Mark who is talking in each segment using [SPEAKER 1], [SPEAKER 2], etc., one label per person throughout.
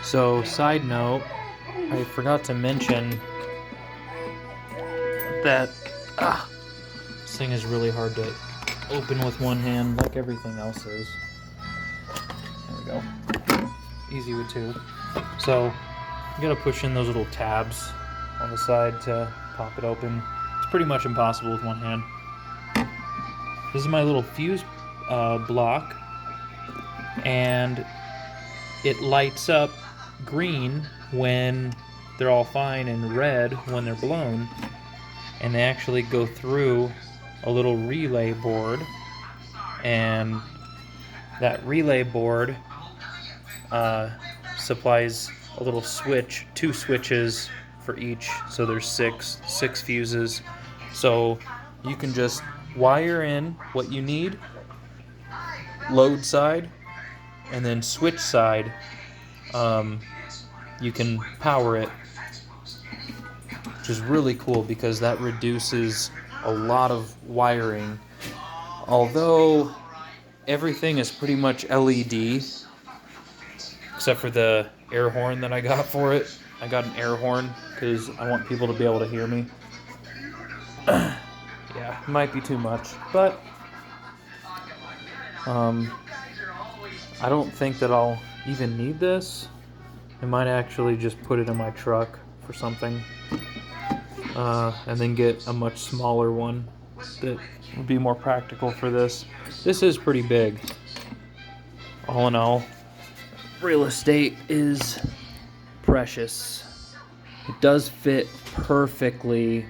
[SPEAKER 1] So, side note, I forgot to mention that this thing is really hard to open with one hand, like everything else is. There we go. Easy with two. So, you gotta push in those little tabs on the side to pop it open. It's pretty much impossible with one hand. This is my little fuse block, and it lights up green when they're all fine and red when they're blown, and they actually go through a little relay board, and that relay board supplies a little switch, two switches for each, so there's six fuses. So you can just wire in what you need, load side, and then switch side. You can power it, which is really cool because that reduces a lot of wiring. Although everything is pretty much LED, except for the air horn that I got for it. I got an air horn because I want people to be able to hear me. Yeah, it might be too much, but I don't think that I'll even need this. I might actually just put it in my truck for something, and then get a much smaller one that would be more practical for this. This is pretty big. All in all, real estate is precious. It does fit perfectly,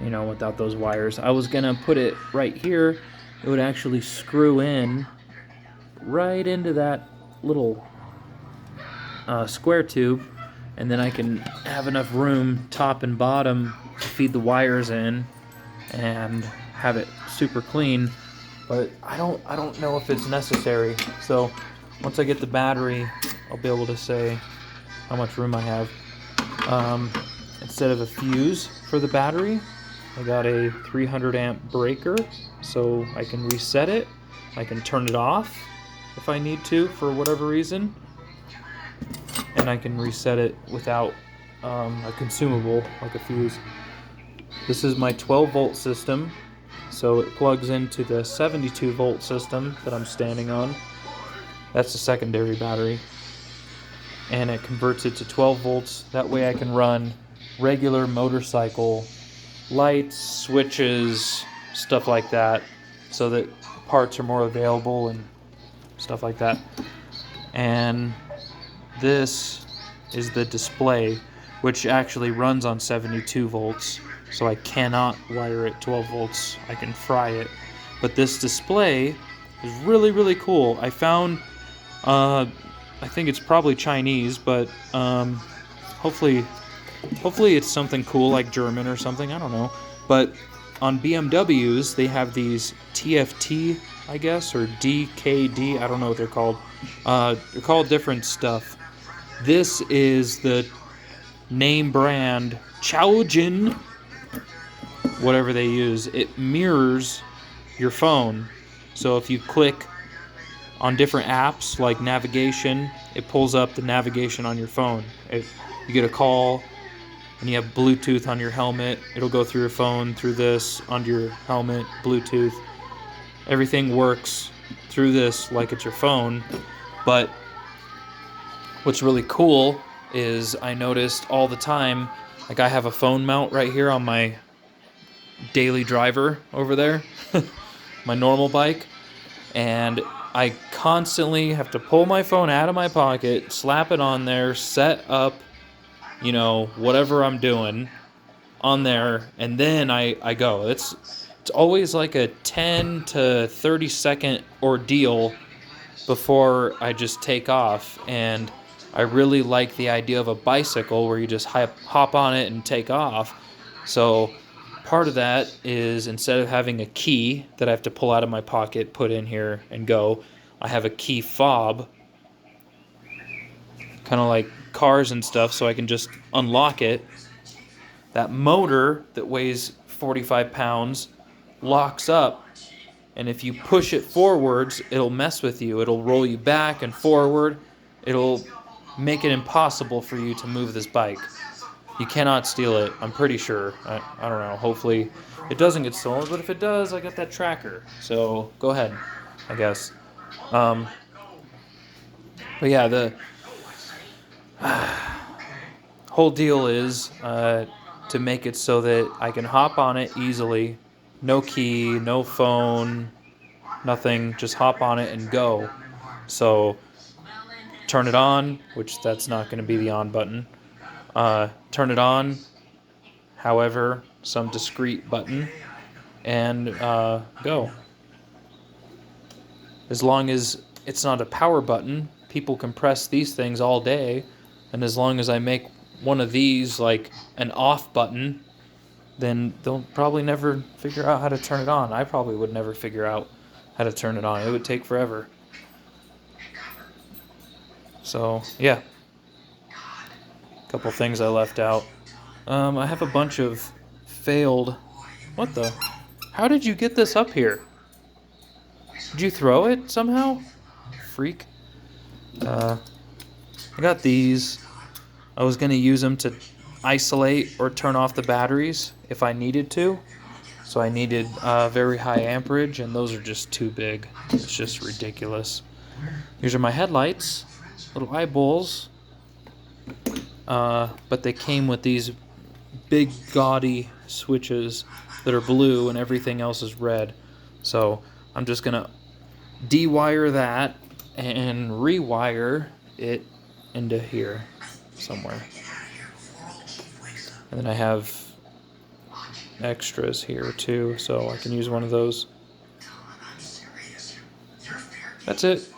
[SPEAKER 1] without those wires. I was gonna put it right here. It would actually screw in right into that little square tube, and then I can have enough room top and bottom to feed the wires in and have it super clean. But I don't know if it's necessary. So once I get the battery, I'll be able to say how much room I have. Instead of a fuse for the battery, I got a 300 amp breaker, so I can reset it. I can turn it off if I need to for whatever reason, and I can reset it without a consumable like a fuse. This is my 12 volt system, so it plugs into the 72 volt system that I'm standing on. That's the secondary battery, and it converts it to 12 volts. That way I can run regular motorcycle lights, switches, stuff like that, so that parts are more available and stuff like that. And this is the display, which actually runs on 72 volts, so I cannot wire it 12 volts. I can fry it. But this display is really, really cool. I found, I think it's probably Chinese, but hopefully it's something cool like German or something, I don't know. But on BMWs, they have these TFT, I guess, or DKD, I don't know what they're called. They're called different stuff. This is the name brand Chaojin, whatever they use. It mirrors your phone. So if you click on different apps like navigation, it pulls up the navigation on your phone. You get a call and you have Bluetooth on your helmet, it'll go through your phone, through this, onto your helmet, Bluetooth. Everything works through this like it's your phone. But what's really cool is I noticed all the time, like I have a phone mount right here on my daily driver over there, my normal bike, and I constantly have to pull my phone out of my pocket, slap it on there, set up, whatever I'm doing on there, and then I go. It's always like a 10 to 30 second ordeal before I just take off, and I really like the idea of a bicycle where you just hop on it and take off. So part of that is, instead of having a key that I have to pull out of my pocket, put in here and go, I have a key fob, kind of like cars and stuff, so I can just unlock it. That motor that weighs 45 pounds locks up, and if you push it forwards, it'll mess with you. It'll roll you back and forward. It'll make it impossible for you to move this bike. You cannot steal it, I'm pretty sure. I don't know, hopefully it doesn't get stolen, but if it does, I got that tracker. So go ahead, I guess. But yeah, the whole deal is to make it so that I can hop on it easily. No key, no phone, nothing. Just hop on it and go. So turn it on, which that's not going to be the on button. Turn it on, however, some discrete button, and go. As long as it's not a power button, people can press these things all day, and as long as I make one of these like an off button, then they'll probably never figure out how to turn it on. I probably would never figure out how to turn it on. It would take forever. So, yeah. A couple things I left out. I have a bunch of failed... What the? How did you get this up here? Did you throw it somehow? Freak. I got these. I was going to use them to isolate or turn off the batteries if I needed to. So I needed very high amperage, and those are just too big. It's just ridiculous. These are my headlights, little eyeballs. But they came with these big gaudy switches that are blue and everything else is red. So I'm just going to de-wire that and rewire it into here somewhere. And then I have extras here too, so I can use one of those. That's it.